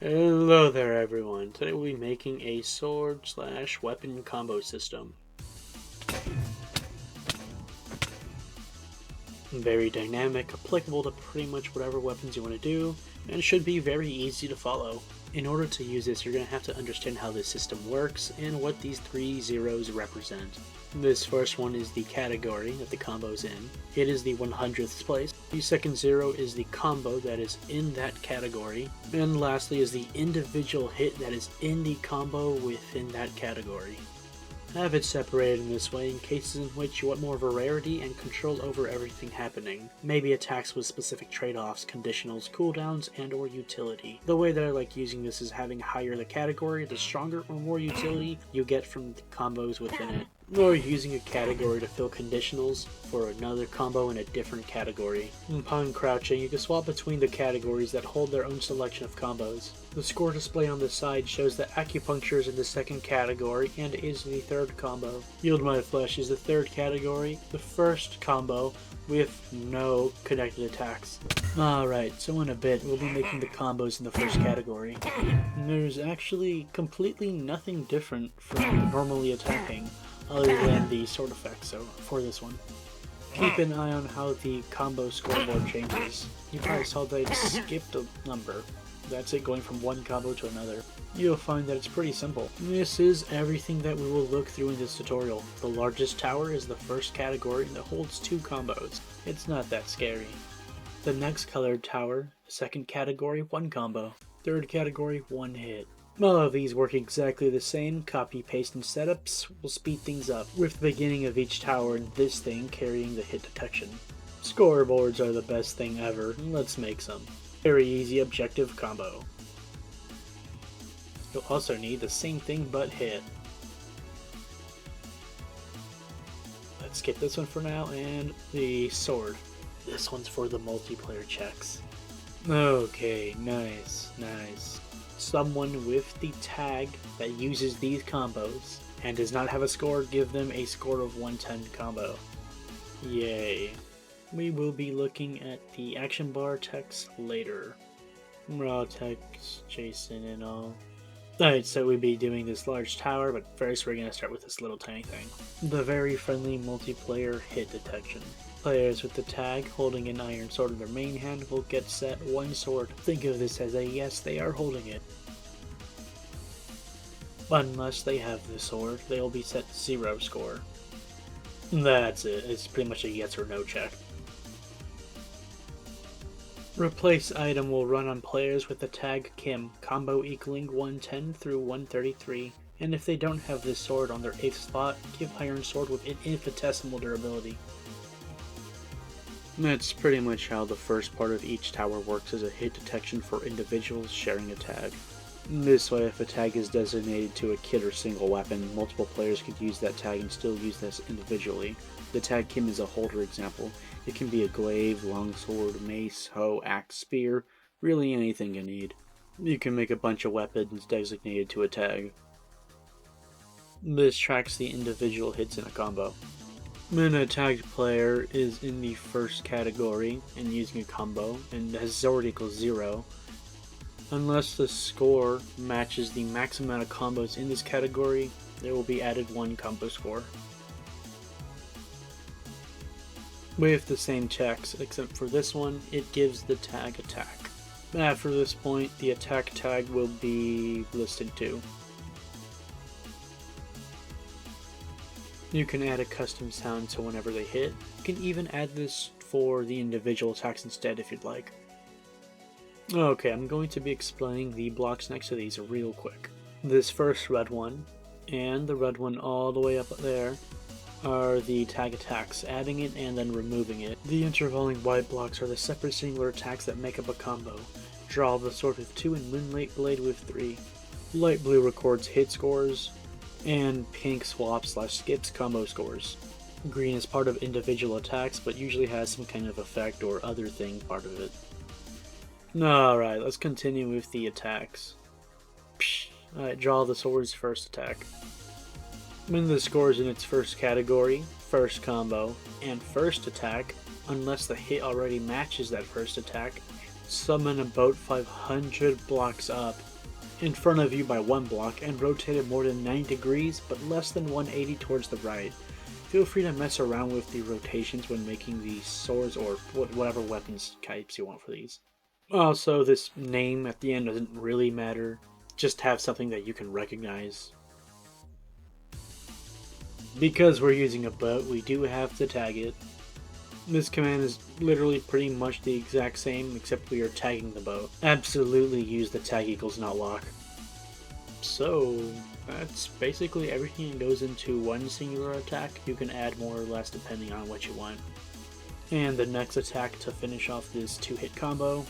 Hello there everyone, today we'll be making a sword/weapon combo system. Very dynamic, applicable to pretty much whatever weapons you want to do, and should be very easy to follow. In order to use this, you're going to have to understand how this system works and what these 3 zeros represent. This first one is the category that the combo's in. It is the 100th place. The second 0 is the combo that is in that category. And lastly is the individual hit that is in the combo within that category. Have it separated in this way in cases in which you want more variety and control over everything happening. Maybe attacks with specific trade-offs, conditionals, cooldowns, and or utility. The way that I like using this is having higher the category, the stronger or more utility you get from the combos within it. Or using a category to fill conditionals for another combo in a different category. Upon crouching, you can swap between the categories that hold their own selection of combos. The score display on the side shows that acupuncture is in the second category and is the third combo. Yield My Flesh is the third category, the first combo with no connected attacks. Alright, so in a bit we'll be making the combos in the first category. There's actually completely nothing different from normally attacking, other than the sword effect, so for this one. Keep an eye on how the combo scoreboard changes. You probably saw that it skipped a number. That's it, going from one combo to another. You'll find that it's pretty simple. This is everything that we will look through in this tutorial. The largest tower is the first category that holds 2 combos. It's not that scary. The next colored tower, second category, 1 combo. Third category, 1 hit. All of these work exactly the same, copy, paste, and setups will speed things up, with the beginning of each tower and this thing carrying the hit detection. Scoreboards are the best thing ever, let's make some. Very easy objective combo. You'll also need the same thing but hit. Let's skip this one for now, and the sword. This one's for the multiplayer checks. Okay, nice. Someone with the tag that uses these combos and does not have a score, give them a score of 110 combo. Yay. We will be looking at the action bar text later. Raw text, Jason and all. Alright, so we'll be doing this large tower, but first we're going to start with this little tiny thing. The very friendly multiplayer hit detection. Players with the tag holding an iron sword in their main hand will get set 1 sword. Think of this as a yes, they are holding it. Unless they have the sword, they will be set 0 score. That's it, it's pretty much a yes or no check. Replace item will run on players with the tag Kim, combo equaling 110 through 133, and if they don't have this sword on their 8th slot, give iron sword with an infinitesimal durability. That's pretty much how the first part of each tower works as a hit detection for individuals sharing a tag. This way, if a tag is designated to a kit or single weapon, multiple players could use that tag and still use this individually. The tag Kim is a holder example. It can be a glaive, longsword, mace, hoe, axe, spear, really anything you need. You can make a bunch of weapons designated to a tag. This tracks the individual hits in a combo. When a tagged player is in the first category and using a combo and has sword equals 0, unless the score matches the max amount of combos in this category, there will be added 1 combo score. With the same checks, except for this one, it gives the tag attack. After this point, the attack tag will be listed too. You can add a custom sound to whenever they hit. You can even add this for the individual attacks instead if you'd like. Okay, I'm going to be explaining the blocks next to these real quick. This first red one, and the red one all the way up there, are the tag attacks, adding it and then removing it. The intervaling white blocks are the separate singular attacks that make up a combo. Draw the sword with 2 and Moonlight Blade with 3. Light blue records hit scores, and pink swap/skips combo scores. Green is part of individual attacks, but usually has some kind of effect or other thing part of it. Alright, let's continue with the attacks. Alright, draw the sword's first attack. When the score is in its first category, first combo, and first attack, unless the hit already matches that first attack, summon about 500 blocks up in front of you by 1 block and rotated more than 9 degrees but less than 180 towards the right. Feel free to mess around with the rotations when making these swords or whatever weapons types you want for these. Also, this name at the end doesn't really matter, just have something that you can recognize. Because we're using a boat, we do have to tag it. This command is literally pretty much the exact same, except we are tagging the boat. Absolutely use the tag equals not lock. So, that's basically everything that goes into one singular attack. You can add more or less depending on what you want. And the next attack to finish off this 2-hit combo.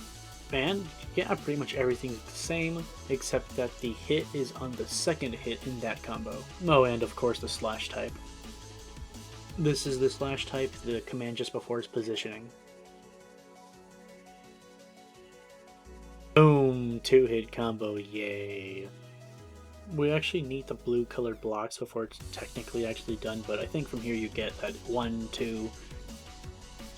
And yeah, pretty much everything's the same, except that the hit is on the second hit in that combo. Oh, and of course the slash type. This is the slash type, the command just before its positioning. Boom! 2-hit combo, yay. We actually need the blue colored blocks before it's technically actually done, but I think from here you get that 1, 2,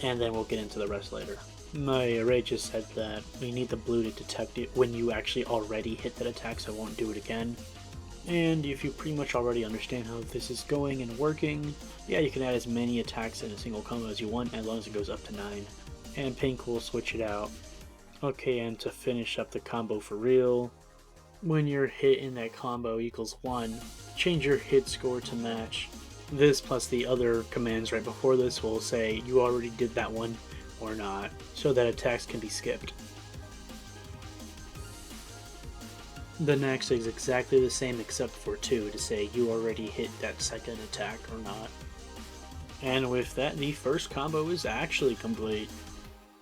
and then we'll get into the rest later. My array just said that we need the blue to detect it when you actually already hit that attack, so I won't do it again. And if you pretty much already understand how this is going and working, yeah, you can add as many attacks in a single combo as you want, as long as it goes up to 9. And pink will switch it out. Okay, and to finish up the combo for real, when your hit in that combo equals 1, change your hit score to match. This plus the other commands right before this will say you already did that one or not, so that attacks can be skipped. The next is exactly the same except for 2 to say you already hit that second attack or not. And with that, the first combo is actually complete.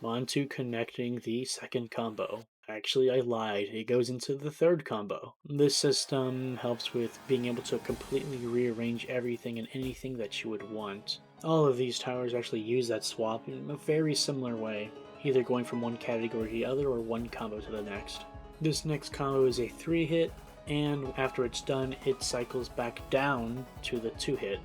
On to connecting the second combo. Actually, I lied. It goes into the third combo. This system helps with being able to completely rearrange everything and anything that you would want. All of these towers actually use that swap in a very similar way, either going from one category to the other or one combo to the next. This next combo is a 3-hit, and after it's done, it cycles back down to the 2-hit.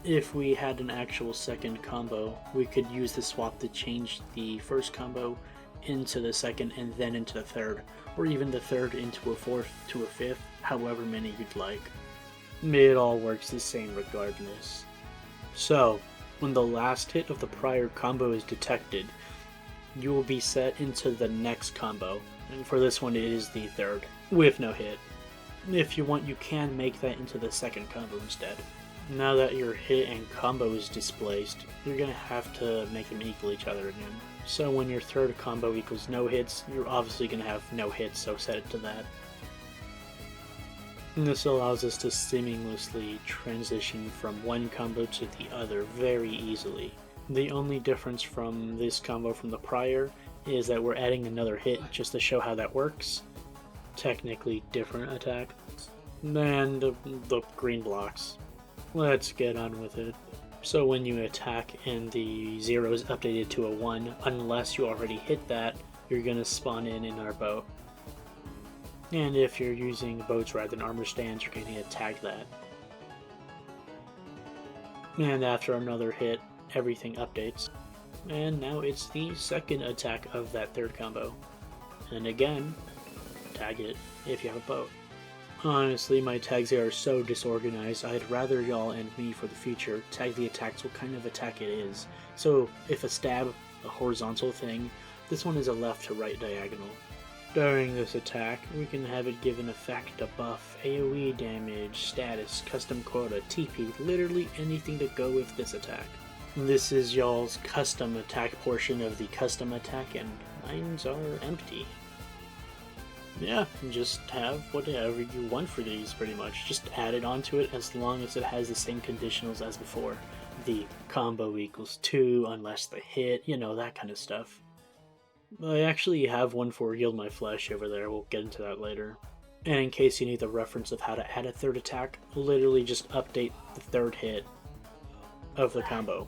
If we had an actual second combo, we could use the swap to change the first combo into the second and then into the third, or even the third into a fourth to a fifth, however many you'd like. It all works the same regardless. So, when the last hit of the prior combo is detected, you will be set into the next combo, and for this one it is the third, with no hit. If you want, you can make that into the second combo instead. Now that your hit and combo is displaced, you're going to have to make them equal each other again. So when your third combo equals no hits, you're obviously going to have no hits, so set it to that. And this allows us to seamlessly transition from one combo to the other very easily. The only difference from this combo from the prior is that we're adding another hit just to show how that works. Technically different attack than the green blocks. Let's get on with it. So when you attack and the 0 is updated to a 1, unless you already hit that, you're going to spawn in our boat. And if you're using boats rather than armor stands, you're going to tag that. And after another hit, everything updates. And now it's the second attack of that third combo. And again, tag it if you have a boat. Honestly, my tags here are so disorganized, I'd rather y'all and me for the future tag the attacks what kind of attack it is. So if a stab, a horizontal thing, this one is a left to right diagonal. During this attack, we can have it give an effect, a buff, AoE damage, status, custom quota, TP, literally anything to go with this attack. This is y'all's custom attack portion of the custom attack, and mines are empty. Yeah, just have whatever you want for these, pretty much. Just add it onto it as long as it has the same conditionals as before. The combo equals 2, unless the hit, you know, that kind of stuff. I actually have one for Yield My Flesh over there, we'll get into that later. And in case you need the reference of how to add a third attack, literally just update the third hit of the combo.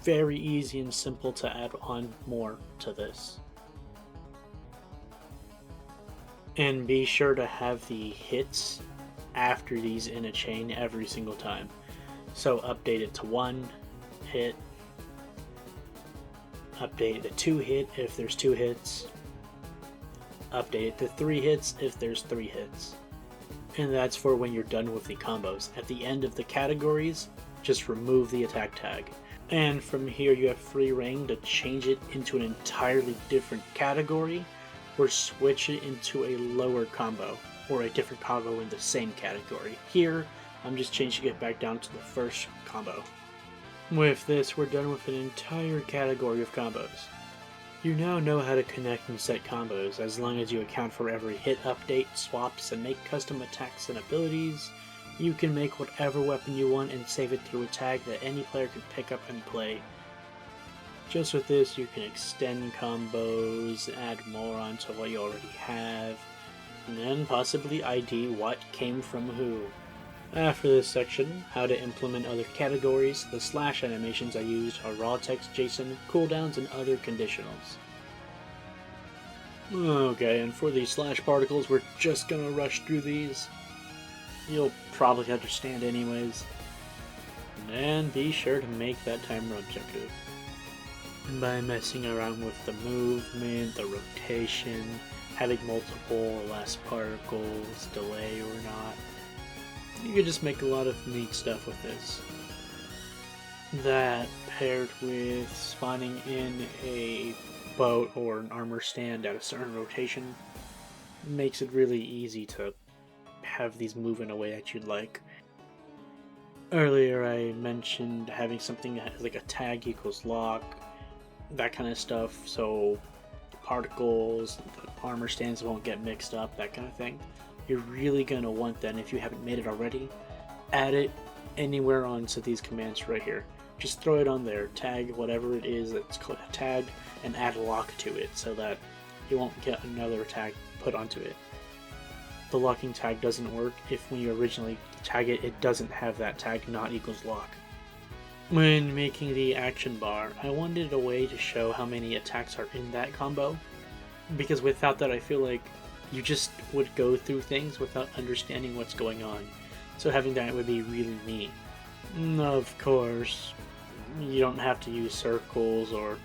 Very easy and simple to add on more to this. And be sure to have the hits after these in a chain every single time. So update it to 1 hit, update the 2 hit if there's 2 hits, update it to 3 hits if there's 3 hits. And that's for when you're done with the combos. At the end of the categories, just remove the attack tag. And from here you have free reign to change it into an entirely different category, or switch it into a lower combo, or a different combo in the same category. Here, I'm just changing it back down to the first combo. With this, we're done with an entire category of combos. You now know how to connect and set combos, as long as you account for every hit, update, swaps, and make custom attacks and abilities. You can make whatever weapon you want and save it through a tag that any player can pick up and play. Just with this, you can extend combos, add more onto what you already have, and then possibly ID what came from who. After this section, how to implement other categories, the slash animations I used are raw text, JSON, cooldowns, and other conditionals. Okay, and for the slash particles, we're just gonna rush through these. You'll probably understand anyways. And be sure to make that timer objective. By messing around with the movement, the rotation, having multiple or less particles, delay or not, you can just make a lot of neat stuff with this. That, paired with spawning in a boat or an armor stand at a certain rotation, makes it really easy to have these move in a way that you'd like. Earlier I mentioned having something that has like a tag equals lock, that kind of stuff, so particles, the armor stands won't get mixed up, that kind of thing. You're really going to want that, and if you haven't made it already, add it anywhere onto these commands right here. Just throw it on there, tag whatever it is that's called a tag, and add a lock to it so that you won't get another tag put onto it. The locking tag doesn't work if when you originally tag it, it doesn't have that tag not equals lock. When making the action bar, I wanted a way to show how many attacks are in that combo, because without that I feel like you just would go through things without understanding what's going on. So having that would be really neat. Of course, you don't have to use circles or,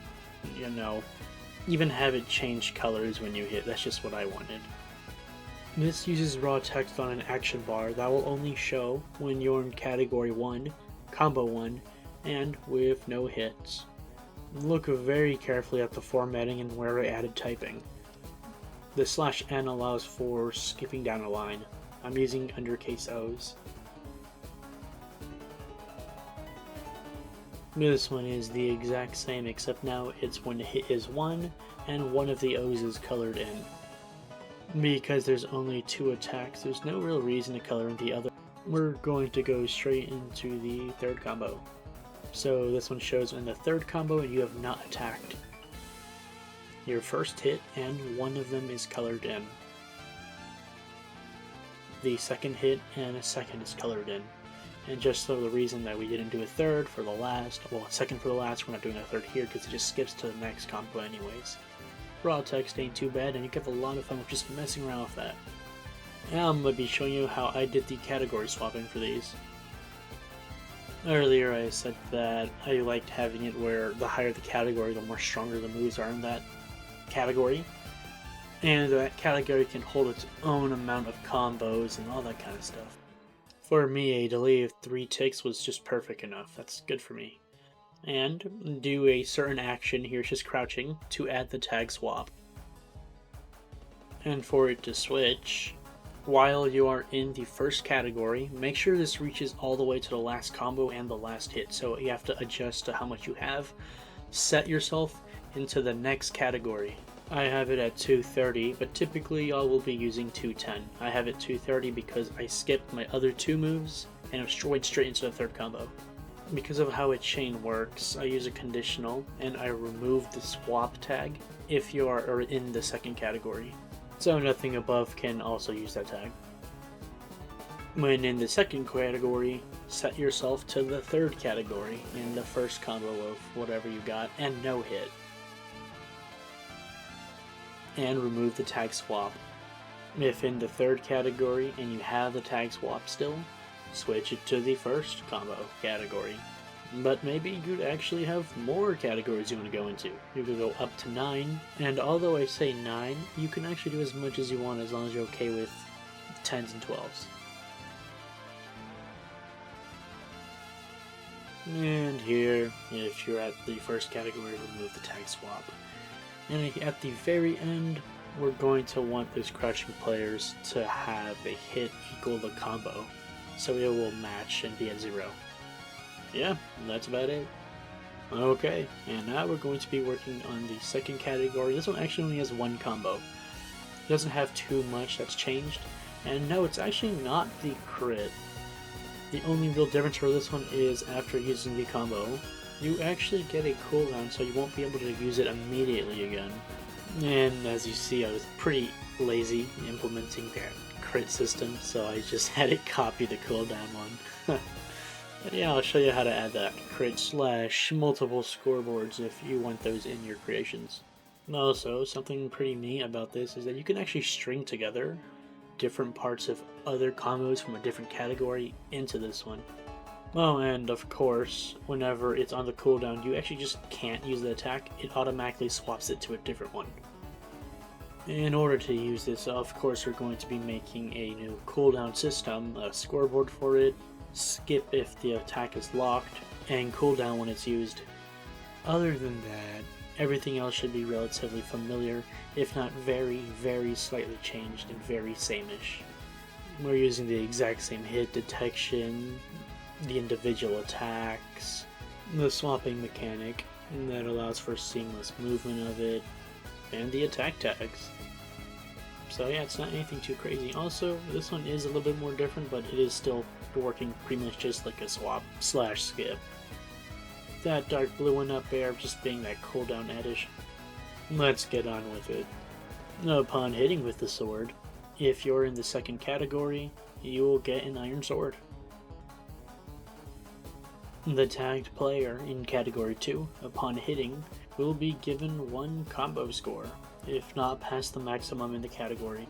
even have it change colors when you hit. That's just what I wanted. This uses raw text on an action bar that will only show when you're in category 1, combo 1, and with no hits. Look very carefully at the formatting and where I added typing. The /n allows for skipping down a line. I'm using undercase O's. This one is the exact same, except now it's when hit is 1 and one of the O's is colored in. Because there's only 2 attacks, there's no real reason to color in the other. We're going to go straight into the third combo. So this one shows in the third combo and you have not attacked. Your first hit and one of them is colored in. The second hit and a second is colored in. And just for the reason that we didn't do a third for the last, well, a second for the last, we're not doing a third here because it just skips to the next combo anyways. Raw text ain't too bad, and you get a lot of fun with just messing around with that. Now I'm going to be showing you how I did the category swapping for these. Earlier I said that I liked having it where the higher the category, the more stronger the moves are in that category. And that category can hold its own amount of combos and all that kind of stuff. For me, a delay of 3 ticks was just perfect enough. That's good for me. And do a certain action, here's just crouching, to add the tag swap. And for it to switch, while you are in the first category, make sure this reaches all the way to the last combo and the last hit, so you have to adjust to how much you have. Set yourself into the next category. I have it at 230, but typically y'all will be using 210. I have it 230 because I skipped my other 2 moves and went straight into the third combo. Because of how a chain works, I use a conditional and I remove the swap tag if you are in the second category. So nothing above can also use that tag. When in the second category, set yourself to the third category in the first combo of whatever you got and no hit. And remove the tag swap. If in the third category and you have the tag swap still, switch it to the first combo category. but maybe you'd actually have more categories you want to go into. You could go up to 9, and although I say 9, you can actually do as much as you want as long as you're okay with 10s and 12s. And here, if you're at the first category, remove the tag swap. And at the very end, we're going to want those crouching players to have a hit equal the combo, so it will match and be at 0. Yeah, that's about it. Okay, and now we're going to be working on the second category. This one actually only has one combo. It doesn't have too much that's changed, and no, it's actually not the crit. The only real difference for this one is after using the combo, you actually get a cooldown, so you won't be able to use it immediately again. And as you see, I was pretty lazy implementing that crit system, so I just had it copy the cooldown one. But yeah, I'll show you how to add that crit / multiple scoreboards if you want those in your creations. Also, something pretty neat about this is that you can actually string together different parts of other combos from a different category into this one. Oh, and of course, whenever it's on the cooldown, you actually just can't use the attack. It automatically swaps it to a different one. In order to use this, of course, we're going to be making a new cooldown system, a scoreboard for it, skip if the attack is locked, and cooldown when it's used. Other than that, everything else should be relatively familiar, if not very, very slightly changed and very same-ish. We're using the exact same hit detection, the individual attacks, the swapping mechanic that allows for seamless movement of it, and the attack tags. So yeah, it's not anything too crazy. Also, this one is a little bit more different, but it is still working pretty much just like a swap / skip. That dark blue one up there just being that cooldown addition. Let's get on with it. Upon hitting with the sword, if you're in the second category, you will get an iron sword. The tagged player in category 2, upon hitting, will be given 1 combo score, if not past the maximum in the category.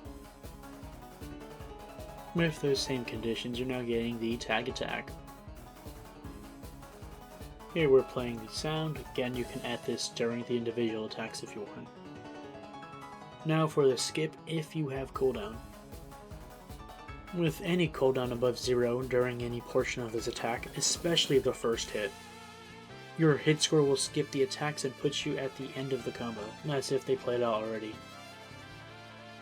With those same conditions, you're now getting the tag attack. Here we're playing the sound. Again, you can add this during the individual attacks if you want. Now for the skip if you have cooldown. With any cooldown above 0 during any portion of this attack, especially the first hit, your hit score will skip the attacks and put you at the end of the combo, as if they played out already.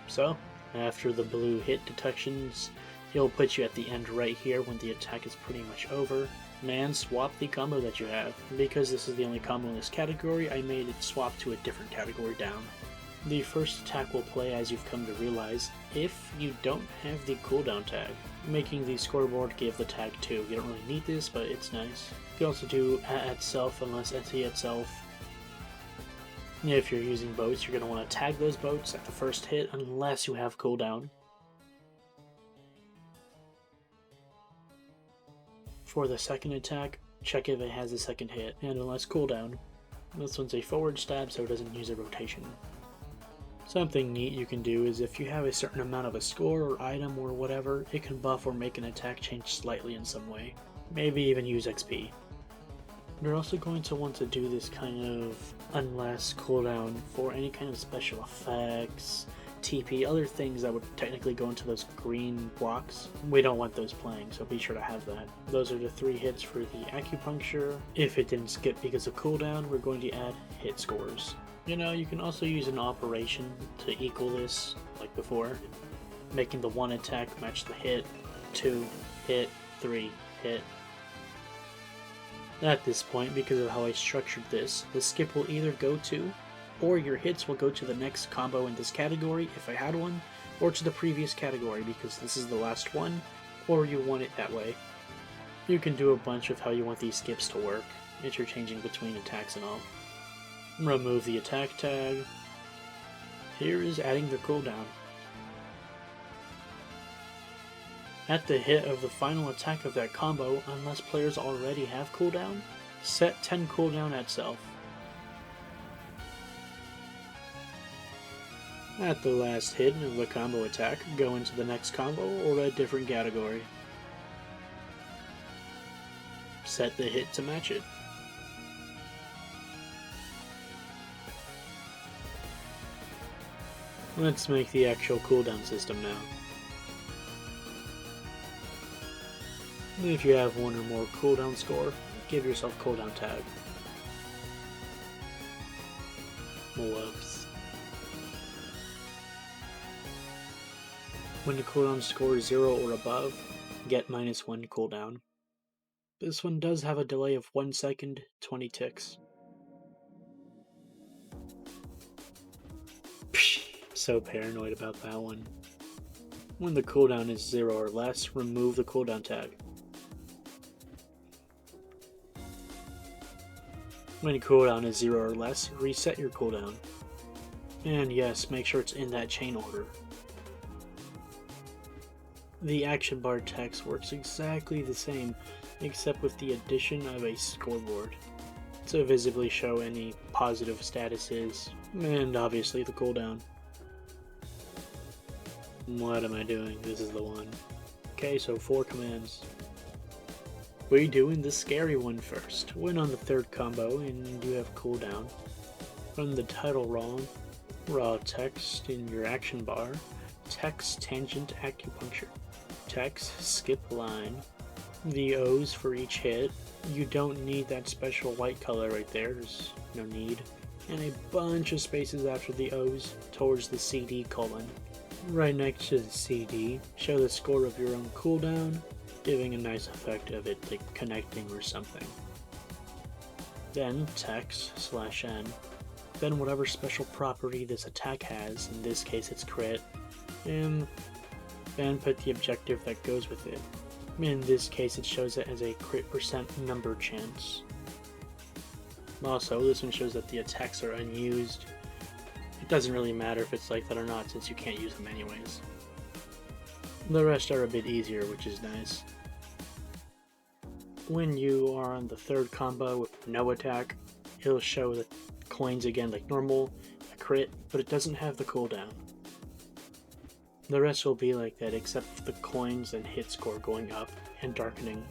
So, after the blue hit detections, it'll put you at the end right here when the attack is pretty much over. And swap the combo that you have. Because this is the only combo in this category, I made it swap to a different category down. The first attack will play, as you've come to realize, if you don't have the cooldown tag, making the scoreboard give the tag 2. You don't really need this, but it's nice. You can also do at self unless at itself. If you're using boats, you're going to want to tag those boats at the first hit unless you have cooldown. For the second attack, check if it has a second hit, and unless cooldown. This one's a forward stab, so it doesn't use a rotation. Something neat you can do is if you have a certain amount of a score or item or whatever, it can buff or make an attack change slightly in some way. Maybe even use XP. You're also going to want to do this kind of unless cooldown for any kind of special effects, TP, other things that would technically go into those green blocks. We don't want those playing, so be sure to have that. Those are the 3 hits for the acupuncture. If it didn't skip because of cooldown, we're going to add hit scores. You know, you can also use an operation to equal this, like before, making the 1 attack match the hit, 2, hit, 3, hit. At this point, because of how I structured this, the skip will either go to, or your hits will go to the next combo in this category, if I had one, or to the previous category because this is the last one, or you want it that way. You can do a bunch of how you want these skips to work, interchanging between attacks and all. Remove the attack tag. Here is adding the cooldown. At the hit of the final attack of that combo, unless players already have cooldown, set 10 cooldown at self. At the last hit of the combo attack, go into the next combo or a different category. set the hit to match it. Let's make the actual cooldown system now. If you have one or more cooldown score, give yourself cooldown tag. Whoops. When the cooldown score is 0 or above, get -1 cooldown. This one does have a delay of 1 second, 20 ticks. So paranoid about that one. When the cooldown is 0 or less, remove the cooldown tag. When cooldown is 0 or less, reset your cooldown. And yes, make sure it's in that chain order. The action bar text works exactly the same, except with the addition of a scoreboard to visibly show any positive statuses, and obviously the cooldown. What am I doing? This is the one. Okay, so 4 commands. We're doing the scary one first. When on the 3rd combo and you have cooldown, run the title raw text in your action bar, text tangent acupuncture, text skip line, the O's for each hit. You don't need that special white color right there, there's no need, and a bunch of spaces after the O's towards the CD colon. Right next to the CD, show the score of your own cooldown, giving a nice effect of it like connecting or something. Then text /n, then whatever special property this attack has, in this case it's crit, and then put the objective that goes with it. In this case it shows it as a crit % number chance. Also, this one shows that the attacks are unused. It doesn't really matter if it's like that or not, since you can't use them anyways. The rest are a bit easier, which is nice. When you are on the 3rd combo with no attack, it'll show the coins again like normal, a crit, but it doesn't have the cooldown. The rest will be like that except for the coins and hit score going up and darkening.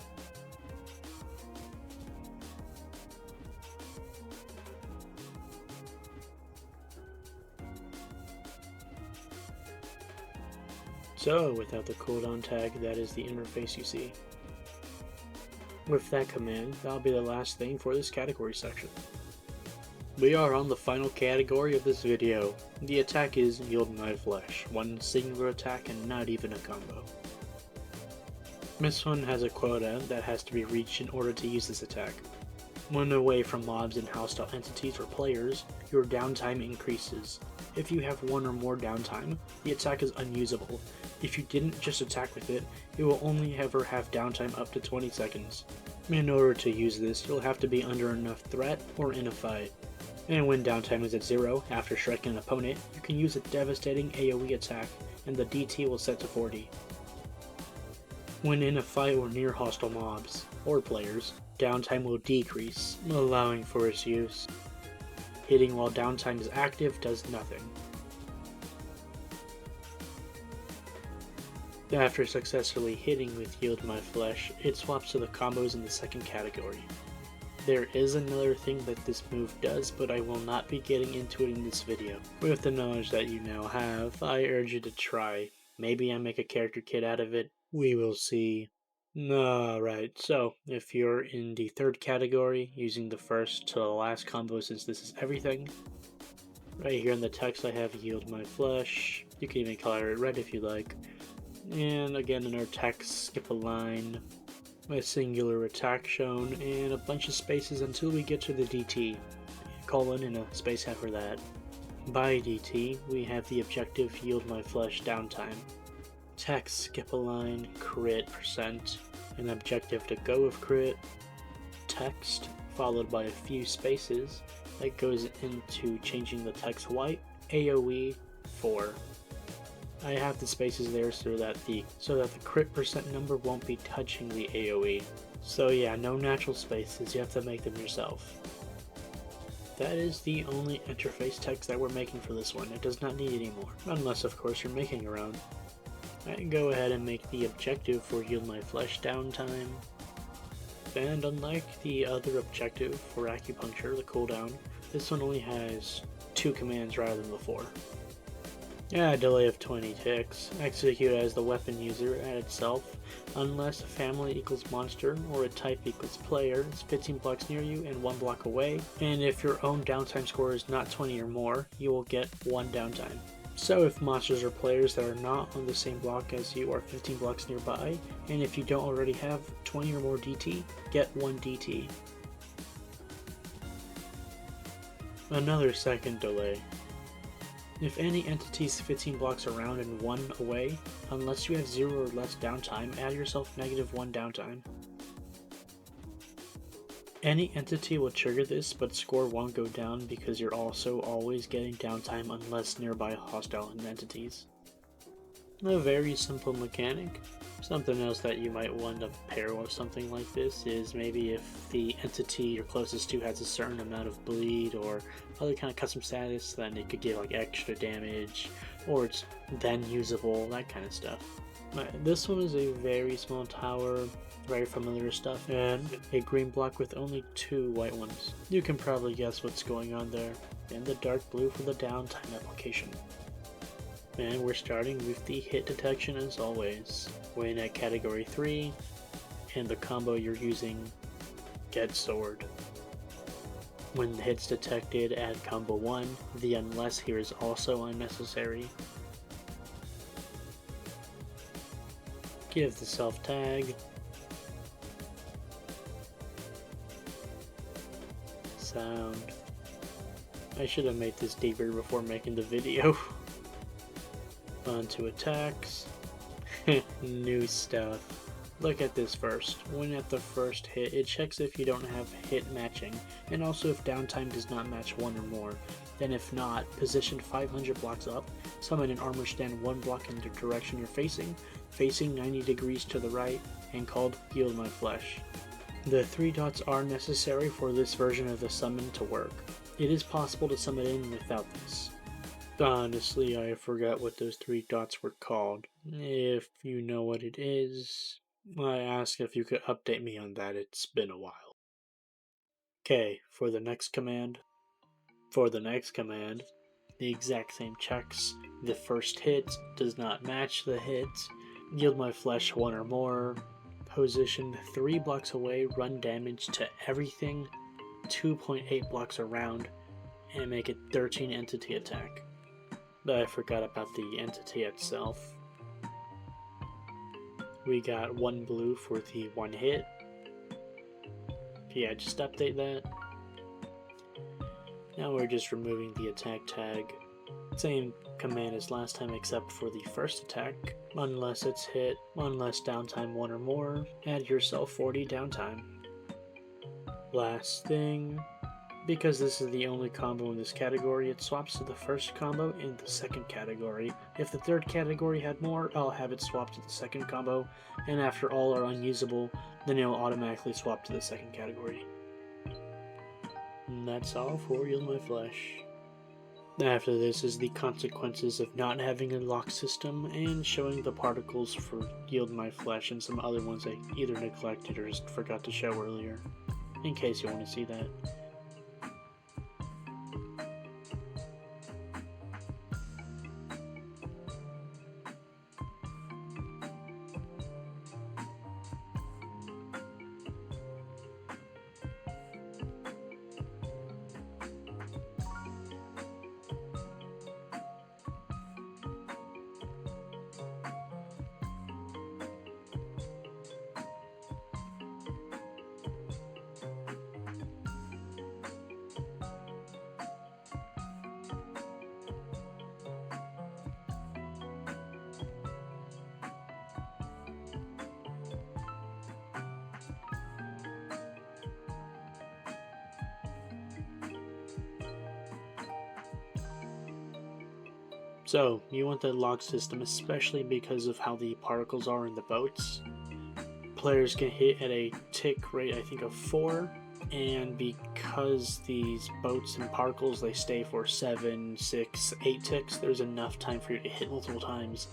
So, without the cooldown tag, that is the interface you see. With that command, that'll be the last thing for this category section. We are on the final category of this video. The attack is Yield My Flesh, one singular attack and not even a combo. This one has a quota that has to be reached in order to use this attack. When away from mobs and hostile entities or players, your downtime increases. If you have 1 or more downtime, the attack is unusable. If you didn't just attack with it, it will only ever have downtime up to 20 seconds. In order to use this, you'll have to be under enough threat or in a fight. And when downtime is at 0, after striking an opponent, you can use a devastating AoE attack, and the DT will set to 40. When in a fight or near hostile mobs, or players, downtime will decrease, allowing for its use. Hitting while downtime is active does nothing. After successfully hitting with Yield My Flesh, it swaps to the combos in the 2nd category. There is another thing that this move does, but I will not be getting into it in this video. With the knowledge that you now have, I urge you to try. Maybe I make a character kit out of it. We will see. Alright, so if you're in the 3rd category, using the first to the last combo since this is everything, right here in the text I have Yield My Flesh. You can even color it red if you like. And again in our text, skip a line, a singular attack shown, and a bunch of spaces until we get to the DT, colon and a space after that. By DT, we have the objective Yield My Flesh downtime. Text, skip a line, crit %, an objective to go with crit, text, followed by a few spaces that goes into changing the text white, AoE 4. I have the spaces there so that the crit % number won't be touching the AoE. So yeah, no natural spaces, you have to make them yourself. That is the only interface text that we're making for this one. It does not need any more, unless of course you're making your own. I can go ahead and make the objective for Yield My Flesh downtime. And unlike the other objective for acupuncture, the cooldown, this one only has 2 commands rather than the 4. Yeah, delay of 20 ticks. Execute as the weapon user at itself, unless family equals monster or a type equals player is 15 blocks near you and 1 block away. And if your own downtime score is not 20 or more, you will get 1 downtime. So if monsters or players that are not on the same block as you are 15 blocks nearby, and if you don't already have 20 or more DT, get 1 DT. Another second delay. If any entity is 15 blocks around and 1 away, unless you have 0 or less downtime, add yourself -1 downtime. Any entity will trigger this, but score won't go down because you're also always getting downtime unless nearby hostile entities. A very simple mechanic. Something else that you might want to pair with something like this is maybe if the entity you're closest to has a certain amount of bleed or other kind of custom status, then it could give like extra damage, or it's then usable, that kind of stuff. This one is a very small tower, very familiar stuff, and a green block with only 2 white ones. You can probably guess what's going on there. And the dark blue for the downtime application. And we're starting with the hit detection as always. Win at category 3, and the combo you're using, get sword. When the hit's detected, add combo 1, the unless here is also unnecessary. Give the self tag. Sound. I should have made this deeper before making the video. Onto attacks. New stuff. Look at this first. When at the first hit, it checks if you don't have hit matching, and also if downtime does not match 1 or more. Then if not, position 500 blocks up, summon an armor stand 1 block in the direction you're facing 90 degrees to the right, and called Yield My Flesh. The 3 dots are necessary for this version of the summon to work. It is possible to summon in without this. Honestly, I forgot what those 3 dots were called. If you know what it is, I ask if you could update me on that, it's been a while. Okay, for the next command, the exact same checks. The first hit does not match the hit. Yield My Flesh 1 or more. Position 3 blocks away, run damage to everything 2.8 blocks around, and make it 13 entity attack. But I forgot about the entity itself. We got 1 blue for the 1 hit. Yeah, just update that. Now we're just removing the attack tag. Same command as last time except for the first attack. Unless it's hit, unless downtime 1 or more, add yourself 40 downtime. Last thing, because this is the only combo in this category, it swaps to the first combo in the second category. If the third category had more, I'll have it swap to the second combo, and after all are unusable, then it'll automatically swap to the second category. And that's all for Yield My Flesh. After this is the consequences of not having a lock system and showing the particles for Yield My Flesh and some other ones I either neglected or just forgot to show earlier, in case you want to see that. So, you want the lock system, especially because of how the particles are in the boats. Players can hit at a tick rate, I think, of 4, and because these boats and particles, they stay for 7, 6, 8 ticks, there's enough time for you to hit multiple times.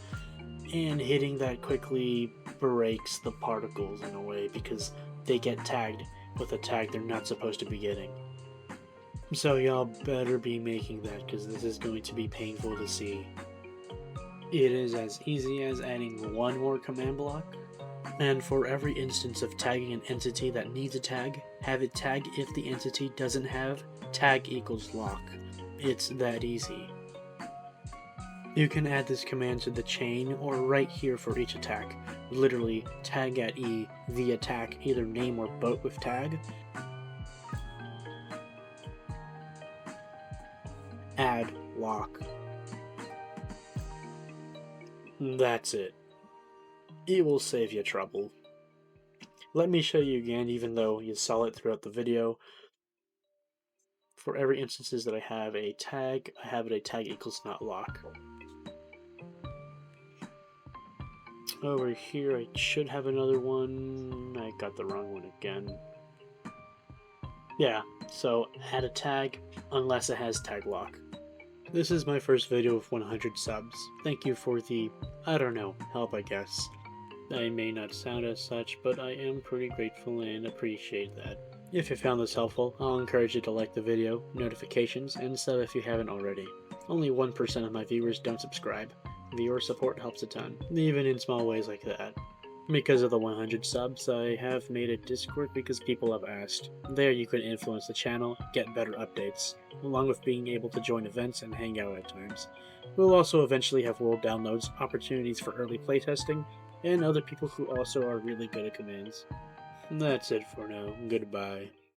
And hitting that quickly breaks the particles in a way, because they get tagged with a tag they're not supposed to be getting. So y'all better be making that, because this is going to be painful to see. It is as easy as adding one more command block, and for every instance of tagging an entity that needs a tag, have it tag if the entity doesn't have tag equals lock. It's that easy. You can add this command to the chain or right here for each attack. Literally, tag at E, the attack, either name or boat with tag. Add lock. That's it. It will save you trouble. Let me show you again, even though you saw it throughout the video. For every instances that I have a tag, I have it a tag equals not lock. Over here, I should have another one. I got the wrong one again. Yeah, so add a tag unless it has tag lock. This is my first video of 100 subs. Thank you for the, I don't know, help I guess. I may not sound as such, but I am pretty grateful and appreciate that. If you found this helpful, I'll encourage you to like the video, notifications, and sub if you haven't already. Only 1% of my viewers don't subscribe. Viewer support helps a ton, even in small ways like that. Because of the 100 subs, I have made a Discord because people have asked. There you can influence the channel, get better updates, along with being able to join events and hang out at times. We'll also eventually have world downloads, opportunities for early playtesting, and other people who also are really good at commands. That's it for now. Goodbye.